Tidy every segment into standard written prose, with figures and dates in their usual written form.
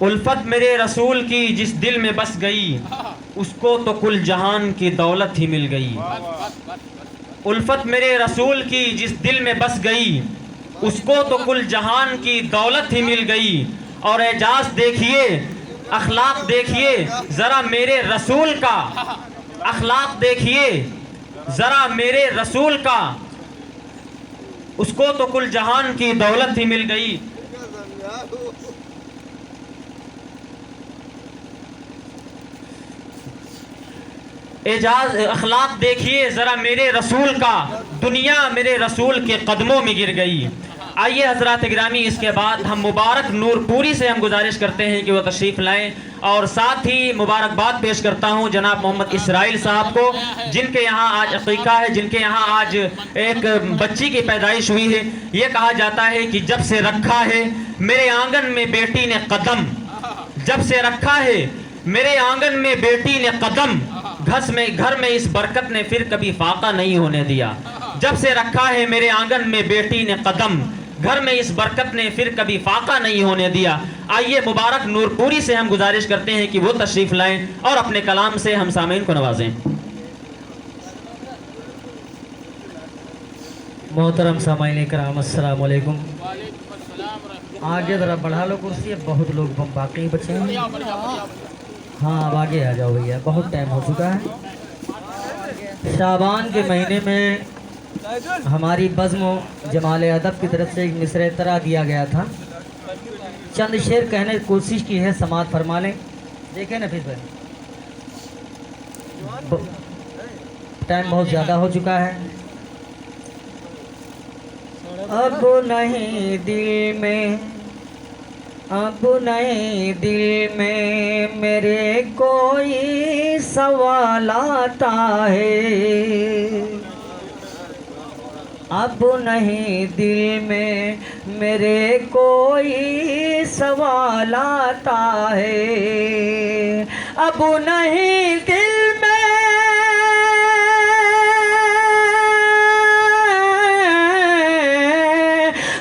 उल्फत मेरे रसूल की जिस दिल में बस गई, उसको तो कुल जहान की दौलत ही मिल गई। उल्फत मेरे रसूल की जिस दिल में बस गई, उसको तो कुल जहान की दौलत ही मिल गई। और एजाज देखिए, अखलाक देखिए ज़रा मेरे रसूल का, अखलाक देखिए ज़रा मेरे रसूल का, उसको तो कुल जहान की दौलत ही मिल गई। एजाज अखलाक देखिए ज़रा मेरे रसूल का, दुनिया मेरे रसूल के कदमों में गिर गई। आइए हजरात गिरामी, इसके बाद हम मुबारक नूरपुरी से हम गुजारिश करते हैं कि वो तशरीफ़ लाएं, और साथ ही मुबारकबाद पेश करता हूं जनाब मोहम्मद इसराइल साहब को, जिनके यहाँ आज अक़ीक़ा है, जिनके यहाँ आज एक बच्ची की पैदाइश हुई है। ये कहा जाता है कि जब से रखा है मेरे आंगन में बेटी ने कदम, जब से रखा है मेरे आंगन में बेटी ने कदम, घर में इस बरकत ने फिर कभी फाका नहीं होने दिया। जब से रखा है मेरे आंगन में बेटी ने कदम, घर में इस बरकत ने फिर कभी फाका नहीं होने दिया। आइए मुबारक नूरपुरी से हम गुजारिश करते हैं कि वो तशरीफ लाएं और अपने कलाम से हम सामीन को नवाजें। मोहतरम सामाईन कराम, अस्सलाम वालेकुम। आगे ज़रा बढ़ा लो कुर्सी, बहुत लोग बाकी बचे हैं। हाँ, अब आगे आ जाओ भैया, बहुत टाइम हो चुका है। शाबान के महीने में हमारी बज़्म जमाल अदब की तरफ से एक मिसरे तरा दिया गया था। चंद शेर कहने की कोशिश की है, समात फरमा लें। देखें ना फिर भाई, टाइम बहुत ज़्यादा हो चुका है। अब नहीं दिल में, अब नहीं दिल में मेरे कोई सवाल आता है। अब नहीं दिल में मेरे कोई सवाल आता है। अब नहीं दिल में,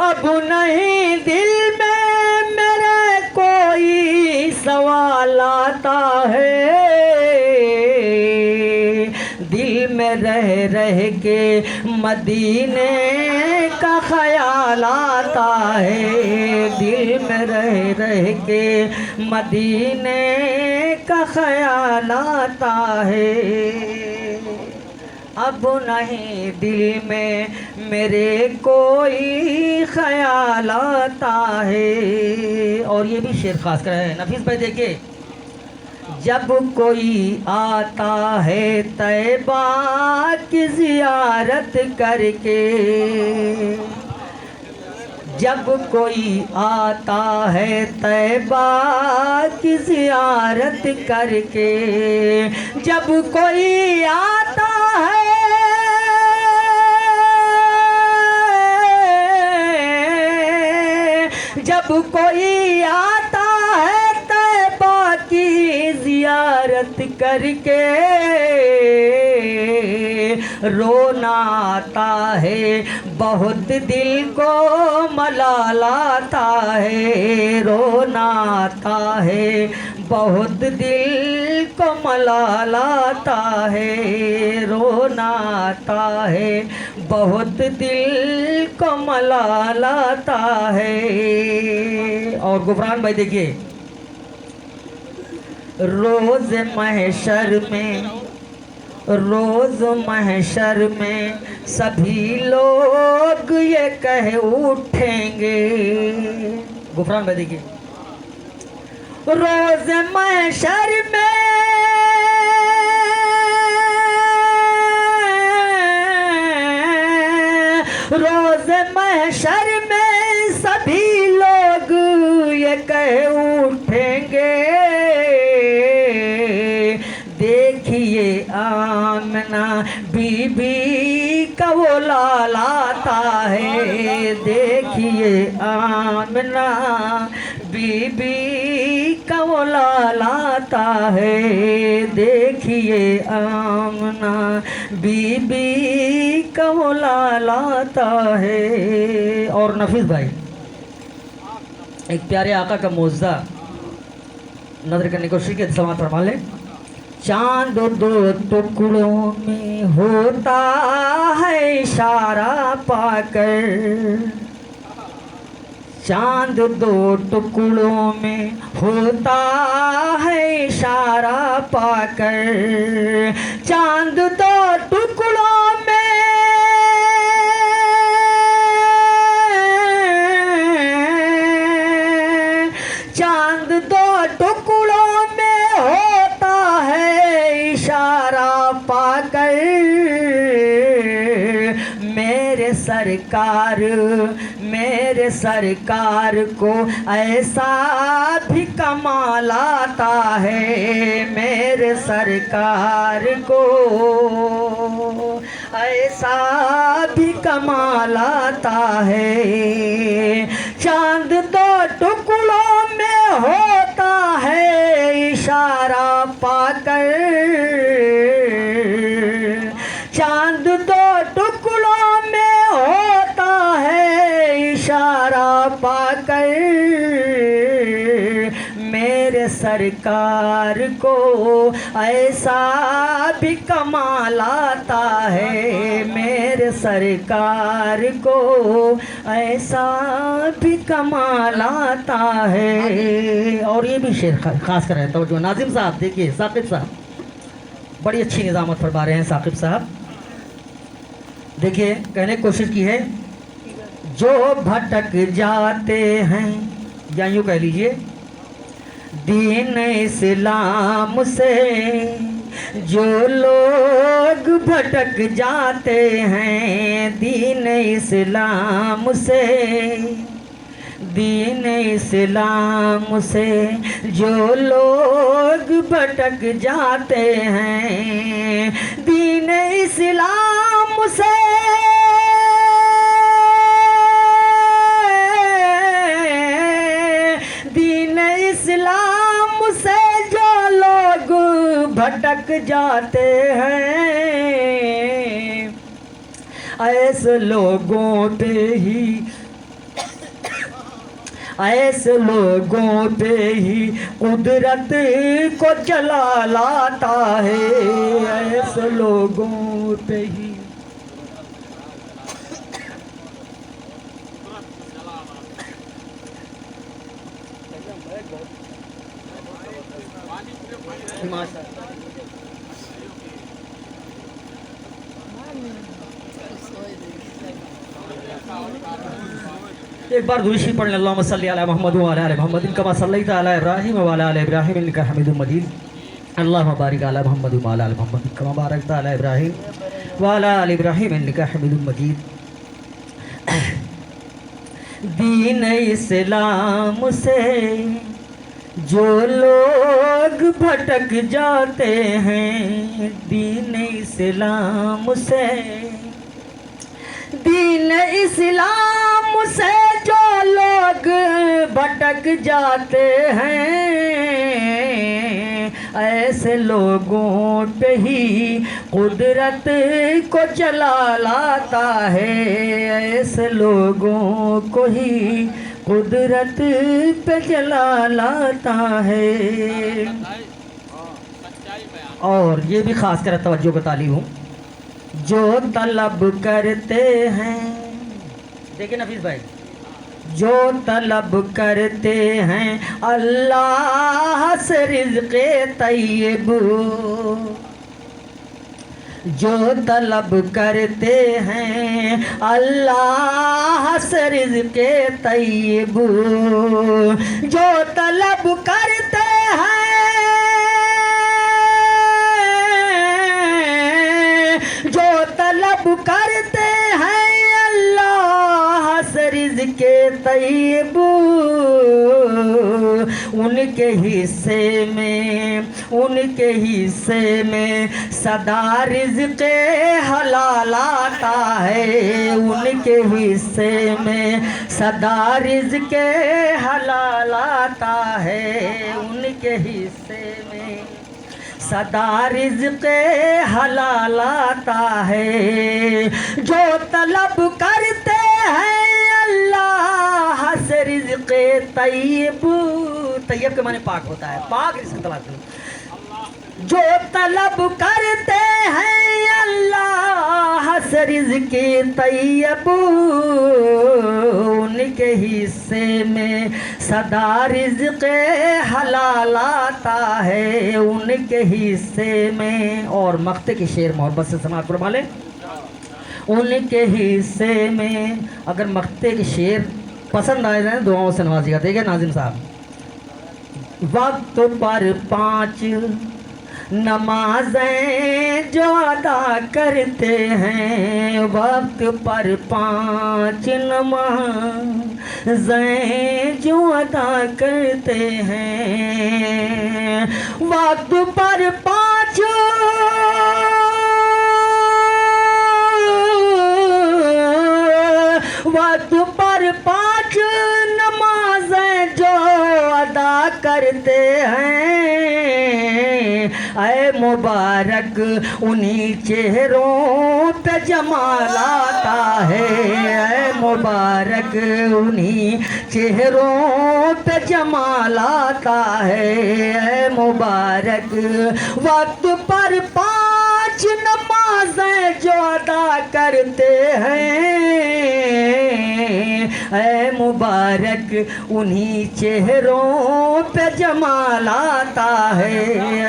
अब नहीं दिल में मेरे कोई सवाल आता है। दिल में रह के मदीने का ख्याल आता है। दिल में रह के मदीने का ख्याल आता है। अब नहीं दिल में मेरे कोई ख्याल आता है। और ये भी शेर खास कर है नफीस भाई, देखिए। जब कोई आता है तैबा की ज़ियारत करके, जब कोई आता है तैबा की ज़ियारत करके, जब कोई आता है, जब कोई आता है तैबा की ज़ियारत करके, रोना आता है बहुत दिल को मलाल आता है। रोना आता है बहुत दिल को मलाल आता है। रोना आता है बहुत दिल को मलाल आता है। और गुफरान भाई देखिए, रोज़ महशर में, रोज़ महशर में सभी लोग ये कह उठेंगे। गुफरान भाई देखिए, रोज़ महशर में, रोज़ महशर में सभी लोग ये कह उठेंगे। देखिए आमना बीबी का वो लाल आता है। देखिए आमना बीबी का वो लाल आता है। देखिए आमना बीबी का वो लाल आता है। और नफीस भाई, एक प्यारे आका का मौजदा नजर करने की कोशिश की, समात फरमा ले। चांद दो टुकड़ों में होता है इशारा पाकर, चांद दो टुकड़ों में होता है इशारा पाकर, चांद दो टुकड़ों में, चांद दो टुकड़ों में होता है इशारा पाकर, मेरे सरकार को ऐसा भी कमाल आता है, मेरे सरकार को ऐसा भी कमाल आता है। चांद दो टुकड़ों में होता है इशारा पाकर, चांद दो टुकड़ों में होता है इशारा पाकर, मेरे सरकार को ऐसा भी कमाल आता है, मेरे सरकार को ऐसा भी कमाल आता है। और ये भी शेर खास कर रहता हूँ जो नाजिम साहब, देखिए साकिब साहब बड़ी अच्छी निज़ामत फरमा रहे हैं। साकिब साहब देखिए, कहने की कोशिश की है, जो भटक जाते हैं, या यूँ कह लीजिए दीन इस्लाम से, जो लोग भटक जाते हैं दीन इस्लाम से, दीन इस्लाम से जो लोग भटक जाते हैं, दीन इस्लाम से दीन इस्लाम से जो लोग भटक जाते हैं, ऐसे लोगों पे ही, ऐसे लोगों पे ही कुदरत को जला लाता है, ऐसे लोगों पे ही। एक बार दुरूद पढ़ लें, अल्लाहुम्मा सल्ली अला मुहम्मद व अला आलि मुहम्मद कमा सल्लैता अला इब्राहीम व अला आलि इब्राहीम इन्नका हमीदुम मजीद, अल्लाहुम्मा बारिक अला मुहम्मद व अला आलि मुहम्मद कमा बारकता अला इब्राहीम व अला आलि इब्राहीम इन्नका हमीदुम मजीद। दीन इस्लाम से जो लोग भटक जाते हैं, दीन इस्लाम से, दीन इस्लाम से जो लोग भटक जाते हैं, ऐसे लोगों पे ही कुदरत को जला लाता है, ऐसे लोगों को ही कुदरत पे जला लाता है। और ये भी खास कर तवज्जो का तालीब हूँ, जो तलब करते हैं, देखिए नफीस भाई, जो तलब करते हैं अल्लाह से रिज़्क़े तय्यब, जो तलब करते हैं अल्लाह से रिज़्क़े तय्यब, जो तलब करते हैं, जो तलब करते हैं अल्लाह से रिज़्क़े तय्यब, उनके हिस्से में, उनके हिस्से में सदा रिज़्क़े हलाल आता है, उनके हिस्से में सदा रिज़्क़े हलाल आता है, उनके हिस्से में सदा रिज़्क़े हलाल आता है। जो तलब करते हैं अल्लाह से रिज़्क़े रिज़्क़ तैयब, तैयब के माने पाक होता है, पाक रिज़्क़ तलाश करो। जो तलब करते हैं अल्लाह से रिज़्क़ तैयब, उनके हिस्से में सदा रिज़्क़ हलाल आता है, उनके हिस्से में। और मक्ते के शेर मोहब्बत से समाअत फरमा लें। उनके हिस्से में, अगर मक्ते के शेर पसंद आए जाए दुआओं से नवाजिएगा। ठीक है नाज़िम साहब। वक्त पर 5 नमाजें जो अदा करते हैं, वक्त पर 5 नमाजें जो अदा करते हैं, वक्त पर 5 वक्त पर 5 नमाजें जो अदा करते हैं, ऐ मुबारक उन्हीं चेहरों पे जमाल आता है, ऐ मुबारक उन्हीं चेहरों पे जमाल आता है, ऐ मुबारक। वक्त पर 5 नमाजें जो अदा करते हैं, ऐ मुबारक उन्हीं चेहरों पे जमाल आता है।